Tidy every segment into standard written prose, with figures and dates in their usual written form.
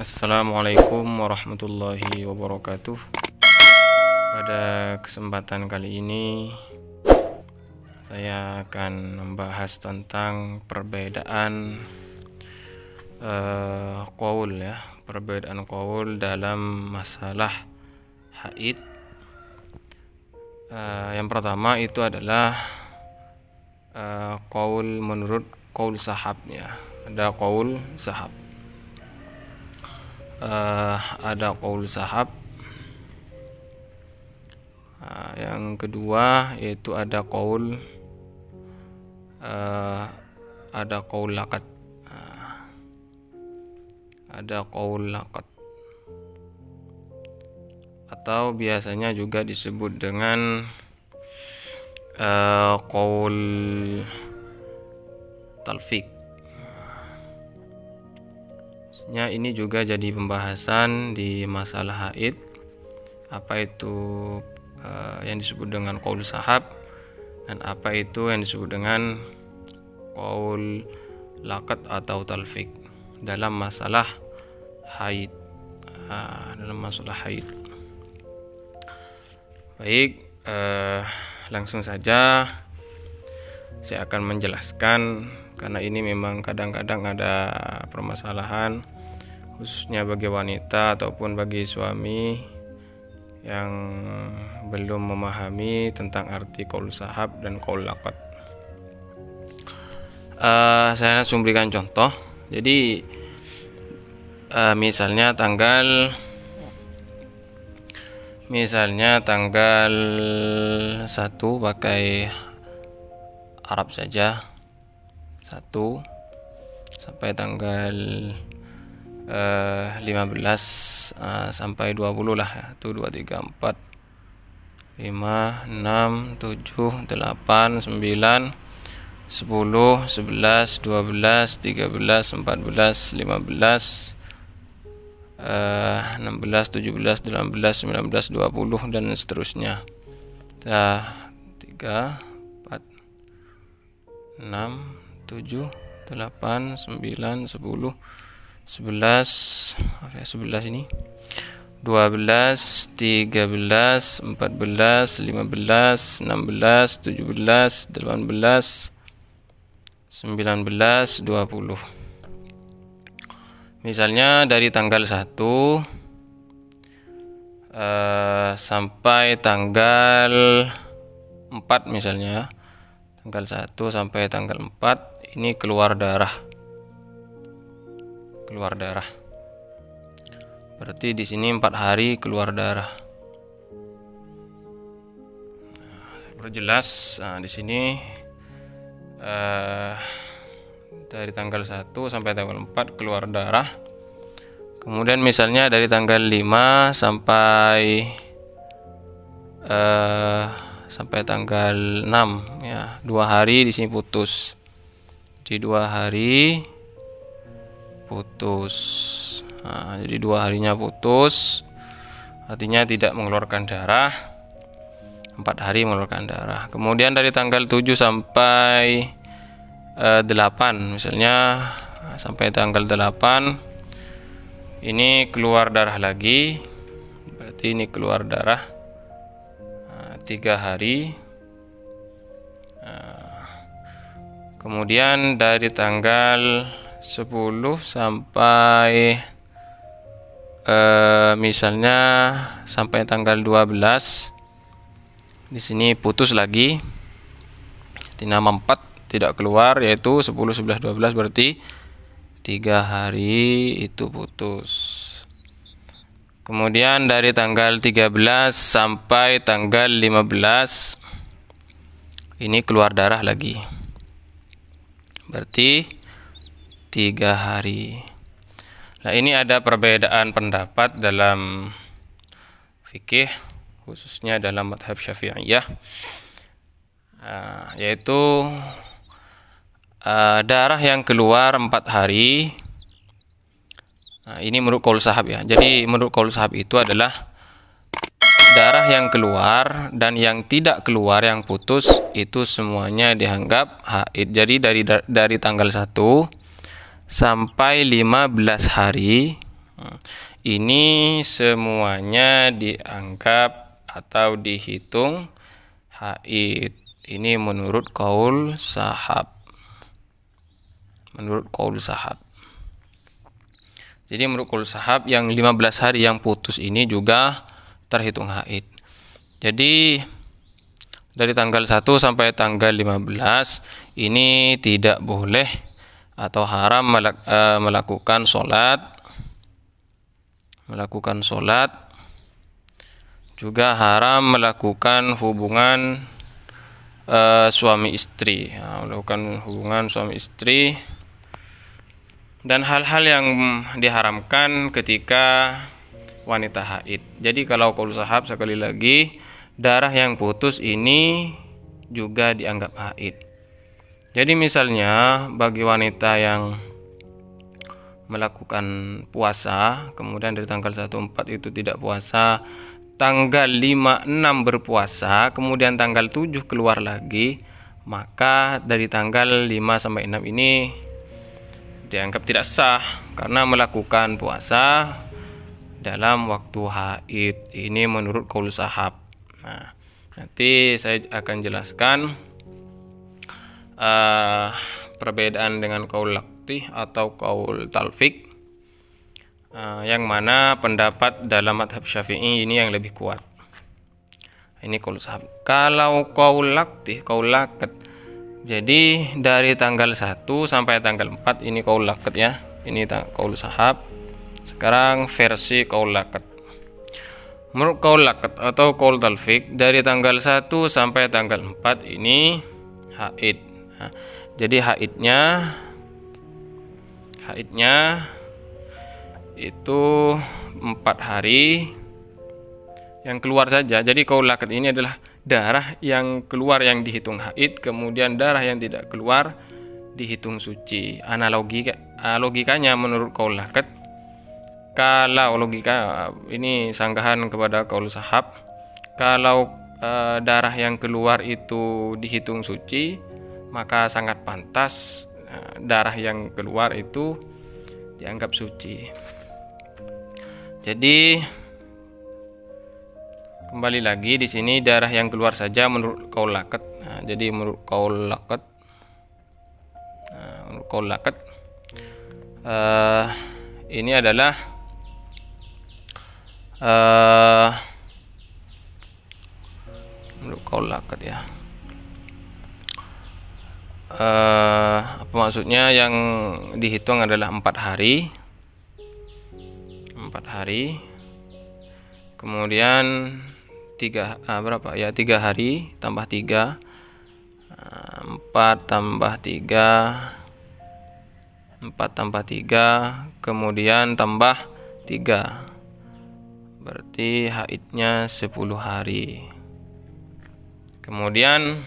Assalamualaikum warahmatullahi wabarakatuh. Pada kesempatan kali ini saya akan membahas tentang perbedaan perbedaan qaul dalam masalah haid. Yang pertama itu adalah qaul menurut qaul sahab ya. Ada qaul sahab. Ada qaul sahab. Yang kedua yaitu ada qaul laqat. Ada qaul laqat atau biasanya juga disebut dengan qaul talfiq. Ini juga jadi pembahasan di masalah haid, apa itu yang disebut dengan qaul sahab dan apa itu yang disebut dengan qaul laqat atau talfiq dalam masalah haid. Baik, langsung saja saya akan menjelaskan, karena ini memang kadang-kadang ada permasalahan khususnya bagi wanita ataupun bagi suami yang belum memahami tentang arti qaul sahab dan qaul laqat. Saya langsung berikan contoh. Jadi misalnya tanggal 1 pakai Arab saja, 1 sampai tanggal 15 sampai 20 lah ya. Itu 2, 3, 4, 5, 6, 7, 8, 9, 10, 11, 12, 13, 14, 15, 16, 17, 18, 19, 20 dan seterusnya. 3, 4, 6, 7, 8, 9, 10, 11 ini 12, 13, 14, 15, 16, 17, 18, 19, 20. Misalnya dari tanggal 1 sampai tanggal 4 misalnya. Tanggal 1 sampai tanggal 4 ini keluar darah. Berarti di sini 4 hari keluar darah. Perjelas, di sini dari tanggal 1 sampai tanggal 4 keluar darah. Kemudian misalnya dari tanggal 5 sampai tanggal 6 ya, 2 hari di sini putus. Jadi 2 hari putus. Jadi 2 harinya putus, artinya tidak mengeluarkan darah. 4 hari mengeluarkan darah. Kemudian dari tanggal 7 sampai 8 misalnya, sampai tanggal 8 ini keluar darah lagi. Berarti ini keluar darah 3 hari. Kemudian dari tanggal 10 sampai misalnya sampai tanggal 12 di sini putus lagi. Di nama 4 tidak keluar, yaitu 10, 11, 12, berarti 3 hari itu putus. Kemudian dari tanggal 13 sampai tanggal 15 ini keluar darah lagi. Berarti 3 hari. Nah, ini ada perbedaan pendapat dalam fikih, khususnya dalam madhab Syafi'iyah, yaitu darah yang keluar 4 hari. Ini menurut qaul sahab ya. Jadi menurut qaul sahab itu adalah darah yang keluar dan yang tidak keluar, yang putus, itu semuanya dianggap haid. Jadi dari tanggal 1 sampai 15 hari Ini semuanya dianggap atau dihitung haid. Ini menurut qaul sahab. Jadi menurut qaul sahab yang 15 hari yang putus ini juga terhitung haid. Jadi dari tanggal 1 sampai tanggal 15 ini tidak boleh atau haram melakukan sholat, juga haram melakukan hubungan suami istri, dan hal-hal yang diharamkan ketika wanita haid. Jadi kalau qaul sahab, sekali lagi, darah yang putus ini juga dianggap haid. Jadi misalnya bagi wanita yang melakukan puasa, kemudian dari tanggal 1-4 itu tidak puasa, tanggal 5-6 berpuasa, kemudian tanggal 7 keluar lagi, maka dari tanggal 5-6 ini dianggap tidak sah karena melakukan puasa dalam waktu haid. Ini menurut qaul sahab. Nah, nanti saya akan jelaskan perbedaan dengan qaul laqtih atau qaul talfik, yang mana pendapat dalam madhab Syafi'i ini yang lebih kuat. Ini qaul sahab. Kalau qaul laqtih, qaul laqat, jadi dari tanggal 1 sampai tanggal 4 ini qaul laqat ya. Ini qaul sahab. Sekarang versi qaul laqat. Menurut qaul laqat atau qaul talfik, dari tanggal 1 sampai tanggal 4 ini haid. Nah, jadi haidnya itu 4 hari yang keluar saja. Jadi qaul laqat ini adalah darah yang keluar yang dihitung haid, kemudian darah yang tidak keluar dihitung suci. Logikanya menurut qaul laqat, kalau logika ini sanggahan kepada qaul sahab, kalau darah yang keluar itu dihitung suci, maka sangat pantas darah yang keluar itu dianggap suci. Jadi kembali lagi di sini darah yang keluar saja menurut qaul laqat. Nah, jadi menurut qaul laqat, ini adalah menurut qaul laqat ya. Apa maksudnya? Yang dihitung adalah 4 hari. Kemudian 3 hari tambah 3, 4 tambah 3, kemudian tambah 3, berarti haidnya 10 hari. Kemudian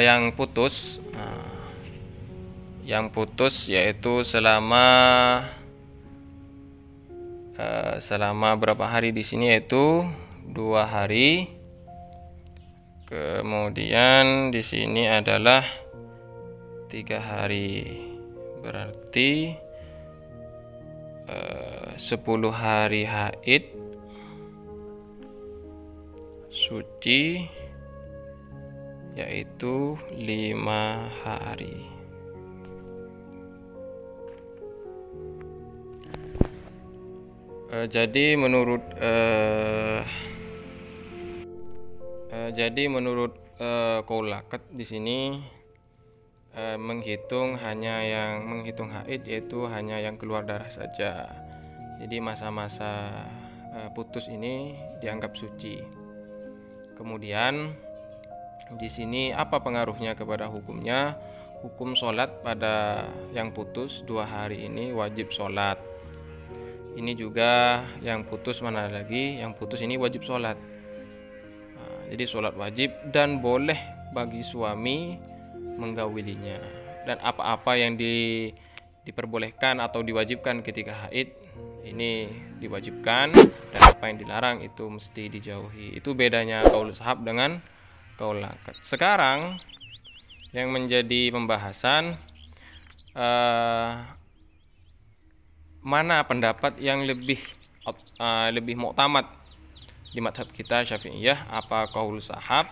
yang putus yaitu selama berapa hari di sini, yaitu 2 hari. Kemudian di sini adalah 3 hari, berarti 10 hari haid suci, yaitu 5 hari. Jadi menurut qaul laqat di sini menghitung haid yaitu hanya yang keluar darah saja. Jadi masa-masa putus ini dianggap suci. Kemudian di sini apa pengaruhnya kepada hukumnya? Hukum sholat pada yang putus 2 hari ini wajib sholat. Ini juga yang putus, mana lagi yang putus ini wajib sholat. Jadi sholat wajib dan boleh bagi suami menggaulinya. Dan apa-apa yang diperbolehkan atau diwajibkan ketika haid ini diwajibkan, dan apa yang dilarang itu mesti dijauhi. Itu bedanya qaul sahab dengan qaul laqat. Sekarang yang menjadi pembahasan mana pendapat yang lebih muktamad di madhab kita Syafi'iyah, apa qaul sahab,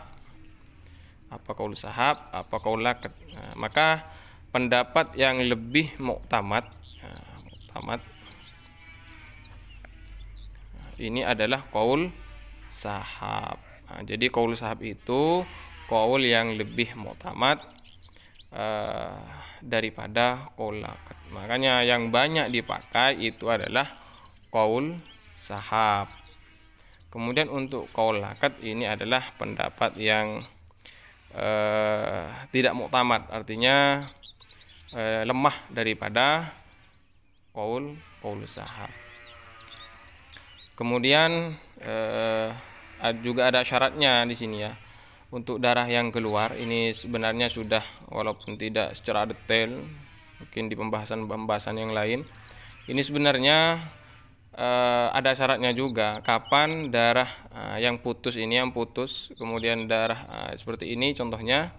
apa qaul laqad. Nah, maka pendapat yang lebih muktamad, ini adalah qaul sahab. Nah, jadi qaul sahab itu qaul yang lebih muktamad daripada qaul laqad. Makanya yang banyak dipakai itu adalah qaul sahab. Kemudian untuk qaul laqad ini adalah pendapat yang tidak muktamad, artinya lemah daripada qaul sahab. Kemudian juga ada syaratnya di sini ya. Untuk darah yang keluar ini sebenarnya sudah, walaupun tidak secara detail, mungkin di pembahasan yang lain, ini sebenarnya ada syaratnya juga. Kapan darah yang putus, kemudian darah seperti ini contohnya,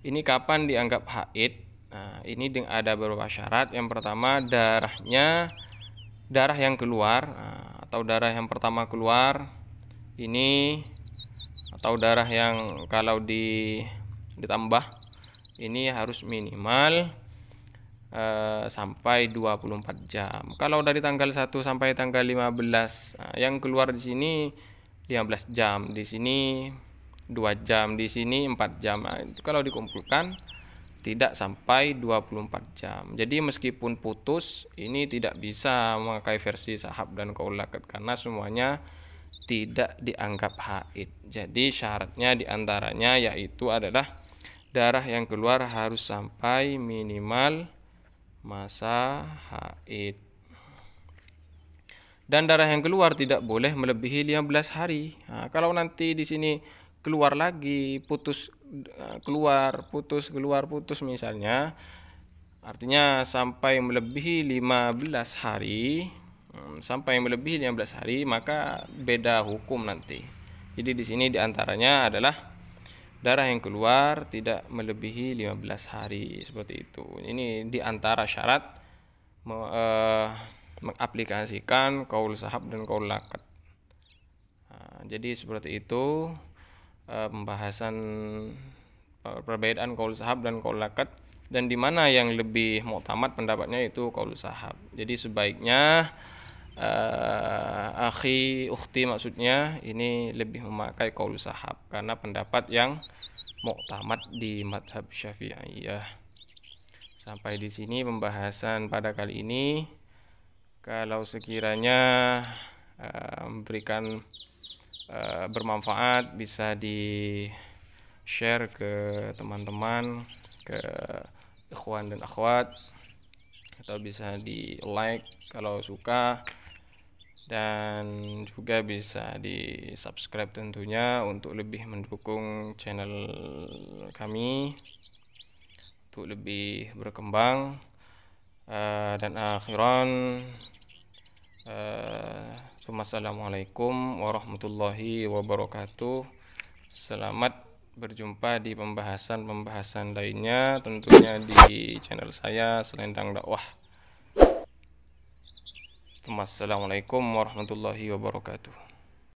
ini kapan dianggap haid? Ini ada beberapa syarat. Yang pertama, darah yang keluar atau darah yang pertama keluar ini, atau darah yang kalau ditambah ini harus minimal sampai 24 jam. Kalau dari tanggal 1 sampai tanggal 15, yang keluar di sini 15 jam, di sini 2 jam, di sini 4 jam. Kalau dikumpulkan tidak sampai 24 jam. Jadi meskipun putus, ini tidak bisa memakai versi sahab dan qaul laqad karena semuanya tidak dianggap haid. Jadi syaratnya diantaranya yaitu adalah darah yang keluar harus sampai minimal masa haid. Dan darah yang keluar tidak boleh melebihi 15 hari. Kalau nanti di sini keluar lagi, putus misalnya, artinya sampai melebihi 15 hari, maka beda hukum nanti. Jadi di sini diantaranya adalah darah yang keluar tidak melebihi 15 hari, seperti itu. Ini diantara syarat mengaplikasikan qaul sahab dan qaul laqad. Jadi seperti itu pembahasan perbedaan qaul sahab dan qaul laqad, dan di mana yang lebih muktamad pendapatnya itu qaul sahab. Jadi sebaiknya ukhti maksudnya ini lebih memakai qaul sahab karena pendapat yang muktamad di madhab Syafi'iyah. Sampai di sini pembahasan pada kali ini. Kalau sekiranya memberikan bermanfaat, bisa di share ke teman-teman, ke ikhwan dan akhwat, atau bisa di like kalau suka, dan juga bisa di subscribe tentunya untuk lebih mendukung channel kami untuk lebih berkembang. Dan akhiran, assalamualaikum warahmatullahi wabarakatuh. Selamat berjumpa di pembahasan lainnya, tentunya di channel saya Selendang Dakwah. Assalamualaikum warahmatullahi wabarakatuh.